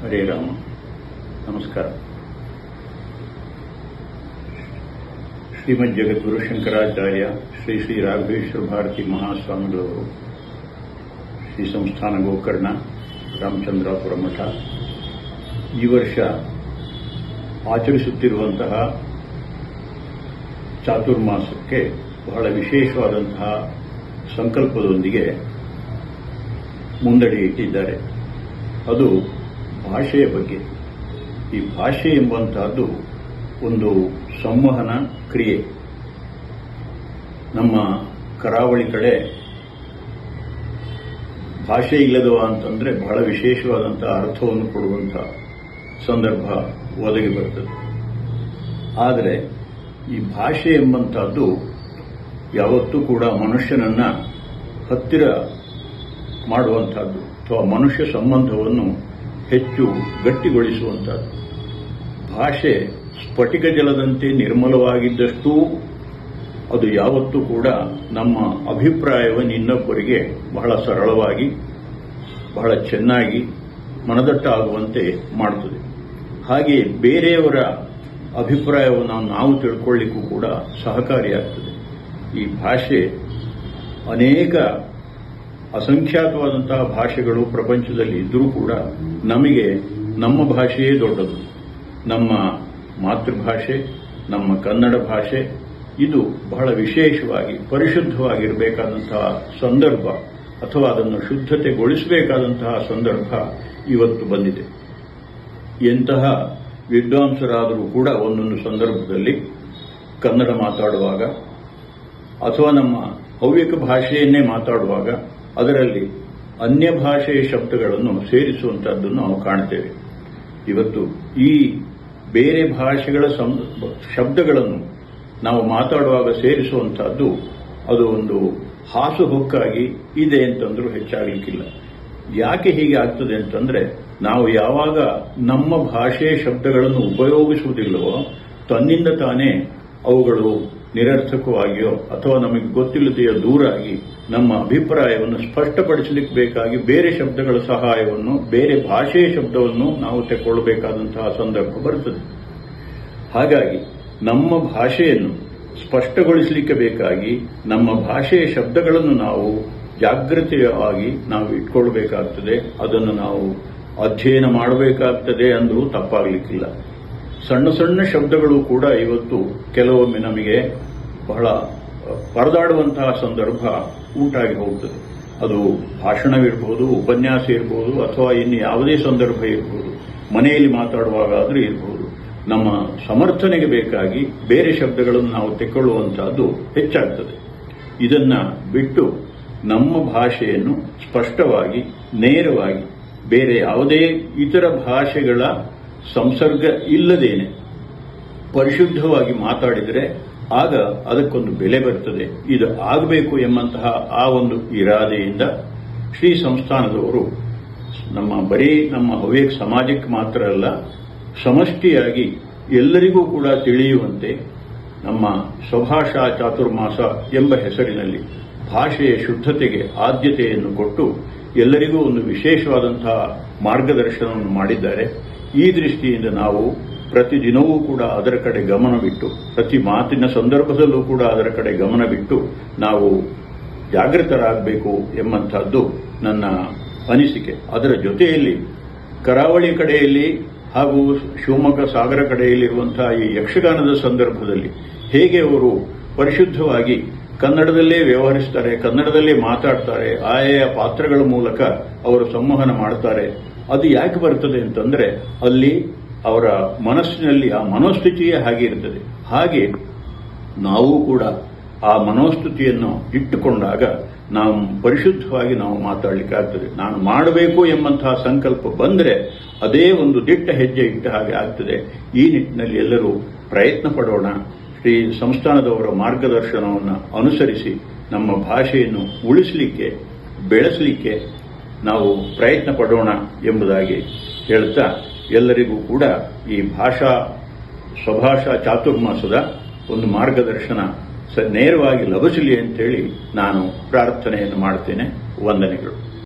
ಹರೇ ರಾಮ. ನಮಸ್ಕಾರ. ಶ್ರೀಮದ್ ಜಗದ್ಗುರು ಶಂಕರಾಚಾರ್ಯ ಶ್ರೀ ಶ್ರೀ ರಾಘವೇಶ್ವರ ಭಾರತಿ ಮಹಾಸ್ವಾಮಿಗಳವರು ಶ್ರೀ ಸಂಸ್ಥಾನ ಗೋಕರ್ಣ ರಾಮಚಂದ್ರಾಪುರ ಮಠ ಈ ವರ್ಷ ಆಚರಿಸುತ್ತಿರುವಂತಹ ಚಾತುರ್ಮಾಸಕ್ಕೆ ಬಹಳ ವಿಶೇಷವಾದಂತಹ ಸಂಕಲ್ಪದೊಂದಿಗೆ ಮುಂದಡಿ ಇಟ್ಟಿದ್ದಾರೆ. ಅದು ಭಾಷೆಯ ಬಗ್ಗೆ. ಈ ಭಾಷೆ ಎಂಬಂತಹದ್ದು ಒಂದು ಸಂವಹನ ಕ್ರಿಯೆ. ನಮ್ಮ ಕರಾವಳಿ ಕಡೆ ಭಾಷೆ ಇಲ್ಲದವ ಅಂತಂದ್ರೆ ಬಹಳ ವಿಶೇಷವಾದಂತಹ ಅರ್ಥವನ್ನು ಕೊಡುವಂತಹ ಸಂದರ್ಭ ಒದಗಿ ಬರುತ್ತದೆ. ಆದರೆ ಈ ಭಾಷೆ ಎಂಬಂತಹದ್ದು ಯಾವತ್ತೂ ಕೂಡ ಮನುಷ್ಯನನ್ನ ಹತ್ತಿರ ಮಾಡುವಂತಹದ್ದು ಅಥವಾ ಮನುಷ್ಯ ಸಂಬಂಧವನ್ನು ಹೆಚ್ಚು ಗಟ್ಟಿಗೊಳಿಸುವಂತಹದ್ದು. ಭಾಷೆ ಸ್ಫಟಿಕ ಜಲದಂತೆ ನಿರ್ಮಲವಾಗಿದ್ದಷ್ಟೂ ಅದು ಯಾವತ್ತೂ ಕೂಡ ನಮ್ಮ ಅಭಿಪ್ರಾಯವನ್ನು ಇನ್ನೊಬ್ಬರಿಗೆ ಬಹಳ ಸರಳವಾಗಿ ಬಹಳ ಚೆನ್ನಾಗಿ ಮನದಟ್ಟಾಗುವಂತೆ ಮಾಡುತ್ತದೆ. ಹಾಗೆಯೇ ಬೇರೆಯವರ ಅಭಿಪ್ರಾಯವನ್ನು ನಾವು ತಿಳ್ಕೊಳ್ಳಿಕ್ಕೂ ಕೂಡ ಸಹಕಾರಿಯಾಗ್ತದೆ. ಈ ಭಾಷೆ ಅನೇಕ ಅಸಂಖ್ಯಾತವಾದಂತಹ ಭಾಷೆಗಳು ಪ್ರಪಂಚದಲ್ಲಿ ಇದ್ದರೂ ಕೂಡ ನಮಗೆ ನಮ್ಮ ಭಾಷೆಯೇ ದೊಡ್ಡದು. ನಮ್ಮ ಮಾತೃಭಾಷೆ, ನಮ್ಮ ಕನ್ನಡ ಭಾಷೆ ಇದು ಬಹಳ ವಿಶೇಷವಾಗಿ ಪರಿಶುದ್ಧವಾಗಿರಬೇಕಾದಂತಹ ಸಂದರ್ಭ ಅಥವಾ ಅದನ್ನು ಶುದ್ಧತೆಗೊಳಿಸಬೇಕಾದಂತಹ ಸಂದರ್ಭ ಇವತ್ತು ಬಂದಿದೆ. ಎಂತಹ ವಿದ್ವಾಂಸರಾದರೂ ಕೂಡ ಒಂದೊಂದು ಸಂದರ್ಭದಲ್ಲಿ ಕನ್ನಡ ಮಾತಾಡುವಾಗ ಅಥವಾ ನಮ್ಮ ಹವ್ಯಕ ಭಾಷೆಯನ್ನೇ ಮಾತಾಡುವಾಗ ಅದರಲ್ಲಿ ಅನ್ಯ ಭಾಷೆಯ ಶಬ್ದಗಳನ್ನು ಸೇರಿಸುವಂತಹದ್ದನ್ನು ನಾವು ಕಾಣ್ತೇವೆ. ಇವತ್ತು ಈ ಬೇರೆ ಭಾಷೆಗಳ ಶಬ್ದಗಳನ್ನು ನಾವು ಮಾತಾಡುವಾಗ ಸೇರಿಸುವಂತಹದ್ದು ಅದು ಒಂದು ಹಾಸುಹೊಕ್ಕಾಗಿ ಇದೆ ಅಂತಂದ್ರೂ ಹೆಚ್ಚಾಗಲಿಕ್ಕಿಲ್ಲ. ಯಾಕೆ ಹೀಗೆ ಆಗ್ತದೆ ಅಂತಂದ್ರೆ ನಾವು ಯಾವಾಗ ನಮ್ಮ ಭಾಷೆಯ ಶಬ್ದಗಳನ್ನು ಉಪಯೋಗಿಸುವುದಿಲ್ಲವೋ ತನ್ನಿಂದ ತಾನೇ ಅವುಗಳು ನಿರರ್ಥಕವಾಗಿಯೋ ಅಥವಾ ನಮಗೆ ಗೊತ್ತಿಲ್ಲದೆಯೋ ದೂರಾಗಿ ನಮ್ಮ ಅಭಿಪ್ರಾಯವನ್ನು ಸ್ಪಷ್ಟಪಡಿಸಲಿಕ್ಕೆ ಬೇಕಾಗಿ ಬೇರೆ ಶಬ್ದಗಳ ಸಹಾಯವನ್ನು ಬೇರೆ ಭಾಷೆಯ ಶಬ್ದವನ್ನು ನಾವು ತೆಗೆದುಕೊಳ್ಳಬೇಕಾದಂತಹ ಸಂದರ್ಭ ಬರುತ್ತದೆ. ಹಾಗಾಗಿ ನಮ್ಮ ಭಾಷೆಯನ್ನು ಸ್ಪಷ್ಟಗೊಳಿಸಲಿಕ್ಕೆ ಬೇಕಾಗಿ ನಮ್ಮ ಭಾಷೆಯ ಶಬ್ದಗಳನ್ನು ನಾವು ಜಾಗೃತೆಯಾಗಿ ನಾವು ಇಟ್ಕೊಳ್ಬೇಕಾಗ್ತದೆ. ಅದನ್ನು ನಾವು ಅಧ್ಯಯನ ಮಾಡಬೇಕಾಗ್ತದೆ ಅಂದರೂ ತಪ್ಪಾಗಲಿಕ್ಕಿಲ್ಲ. ಸಣ್ಣ ಸಣ್ಣ ಶಬ್ದಗಳು ಕೂಡ ಇವತ್ತು ಕೆಲವೊಮ್ಮೆ ನಮಗೆ ಬಹಳ ಪರದಾಡುವಂತಹ ಸಂದರ್ಭ ಉಂಟಾಗಿ ಹೋಗುತ್ತದೆ. ಅದು ಭಾಷಣವಿರಬಹುದು, ಉಪನ್ಯಾಸ ಇರಬಹುದು ಅಥವಾ ಇನ್ನು ಯಾವುದೇ ಸಂದರ್ಭ ಇರಬಹುದು, ಮನೆಯಲ್ಲಿ ಮಾತಾಡುವಾಗಾದರೂ ಇರಬಹುದು. ನಮ್ಮ ಸಮರ್ಥನೆಗೆ ಬೇಕಾಗಿ ಬೇರೆ ಶಬ್ದಗಳನ್ನು ನಾವು ತೆಕ್ಕೊಳ್ಳುವಂತಹದ್ದು ಹೆಚ್ಚಾಗ್ತದೆ. ಇದನ್ನ ಬಿಟ್ಟು ನಮ್ಮ ಭಾಷೆಯನ್ನು ಸ್ಪಷ್ಟವಾಗಿ ನೇರವಾಗಿ ಬೇರೆ ಯಾವುದೇ ಇತರ ಭಾಷೆಗಳ ಸಂಸರ್ಗ ಇಲ್ಲದೇನೆ ಪರಿಶುದ್ಧವಾಗಿ ಮಾತಾಡಿದರೆ ಆಗ ಅದಕ್ಕೊಂದು ಬೆಲೆ ಬರುತ್ತದೆ. ಇದು ಆಗಬೇಕು ಎಂಬಂತಹ ಆ ಒಂದು ಇರಾದೆಯಿಂದ ಶ್ರೀ ಸಂಸ್ಥಾನದವರು ನಮ್ಮ ಹವ್ಯಕ ಸಮಾಜಕ್ಕೆ ಮಾತ್ರ ಅಲ್ಲ, ಸಮಷ್ಟಿಯಾಗಿ ಎಲ್ಲರಿಗೂ ಕೂಡ ತಿಳಿಯುವಂತೆ ನಮ್ಮ ಸ್ವಭಾಷಾ ಚಾತುರ್ಮಾಸ ಎಂಬ ಹೆಸರಿನಲ್ಲಿ ಭಾಷೆಯ ಶುದ್ಧತೆಗೆ ಆದ್ಯತೆಯನ್ನು ಕೊಟ್ಟು ಎಲ್ಲರಿಗೂ ಒಂದು ವಿಶೇಷವಾದಂತಹ ಮಾರ್ಗದರ್ಶನವನ್ನು ಮಾಡಿದ್ದಾರೆ. ಈ ದೃಷ್ಟಿಯಿಂದ ನಾವು ಪ್ರತಿದಿನವೂ ಕೂಡ ಅದರ ಕಡೆ ಗಮನವಿಟ್ಟು, ಪ್ರತಿ ಮಾತಿನ ಸಂದರ್ಭದಲ್ಲೂ ಕೂಡ ಅದರ ಕಡೆ ಗಮನವಿಟ್ಟು ನಾವು ಜಾಗೃತರಾಗಬೇಕು ಎಂಬಂತಹದ್ದು ನನ್ನ ಅನಿಸಿಕೆ. ಅದರ ಜೊತೆಯಲ್ಲಿ ಕರಾವಳಿ ಕಡೆಯಲ್ಲಿ ಹಾಗೂ ಶಿವಮೊಗ್ಗ ಸಾಗರ ಕಡೆಯಲ್ಲಿರುವಂತಹ ಈ ಯಕ್ಷಗಾನದ ಸಂದರ್ಭದಲ್ಲಿ ಹೇಗೆ ಅವರು ಪರಿಶುದ್ಧವಾಗಿ ಕನ್ನಡದಲ್ಲೇ ವ್ಯವಹರಿಸುತ್ತಾರೆ, ಕನ್ನಡದಲ್ಲೇ ಮಾತಾಡ್ತಾರೆ, ಆಯಾ ಪಾತ್ರಗಳ ಮೂಲಕ ಅವರು ಸಂವಹನ ಮಾಡ್ತಾರೆ. ಅದು ಯಾಕೆ ಬರ್ತದೆ ಅಂತಂದ್ರೆ ಅಲ್ಲಿ ಅವರ ಮನಸ್ಸಿನಲ್ಲಿ ಆ ಮನೋಸ್ಥಿತಿಯೇ ಹಾಗೆ ಇರ್ತದೆ. ಹಾಗೆ ನಾವು ಕೂಡ ಆ ಮನೋಸ್ಥಿತಿಯನ್ನು ಇಟ್ಟುಕೊಂಡಾಗ ನಾವು ಪರಿಶುದ್ಧವಾಗಿ ನಾವು ಮಾತಾಡಲಿಕ್ಕಾಗ್ತದೆ. ನಾನು ಮಾಡಬೇಕು ಎಂಬಂತಹ ಸಂಕಲ್ಪ ಬಂದರೆ ಅದೇ ಒಂದು ದಿಟ್ಟ ಹೆಜ್ಜೆ ಇಟ್ಟ ಹಾಗೆ ಆಗ್ತದೆ. ಈ ನಿಟ್ಟಿನಲ್ಲಿ ಎಲ್ಲರೂ ಪ್ರಯತ್ನ ಪಡೋಣ. ಶ್ರೀ ಸಂಸ್ಥಾನದವರ ಮಾರ್ಗದರ್ಶನವನ್ನು ಅನುಸರಿಸಿ ನಮ್ಮ ಭಾಷೆಯನ್ನು ಉಳಿಸಲಿಕ್ಕೆ, ಬೆಳೆಸಲಿಕ್ಕೆ ನಾವು ಪ್ರಯತ್ನ ಪಡೋಣ ಎಂಬುದಾಗಿ ಹೇಳುತ್ತಾ ಎಲ್ಲರಿಗೂ ಕೂಡ ಈ ಸ್ವಭಾಷಾ ಚಾತುರ್ಮಾಸದ ಒಂದು ಮಾರ್ಗದರ್ಶನ ನೇರವಾಗಿ ಲಭಿಸಲಿ ಅಂತೇಳಿ ನಾನು ಪ್ರಾರ್ಥನೆಯನ್ನು ಮಾಡ್ತೇನೆ. ವಂದನೆಗಳು.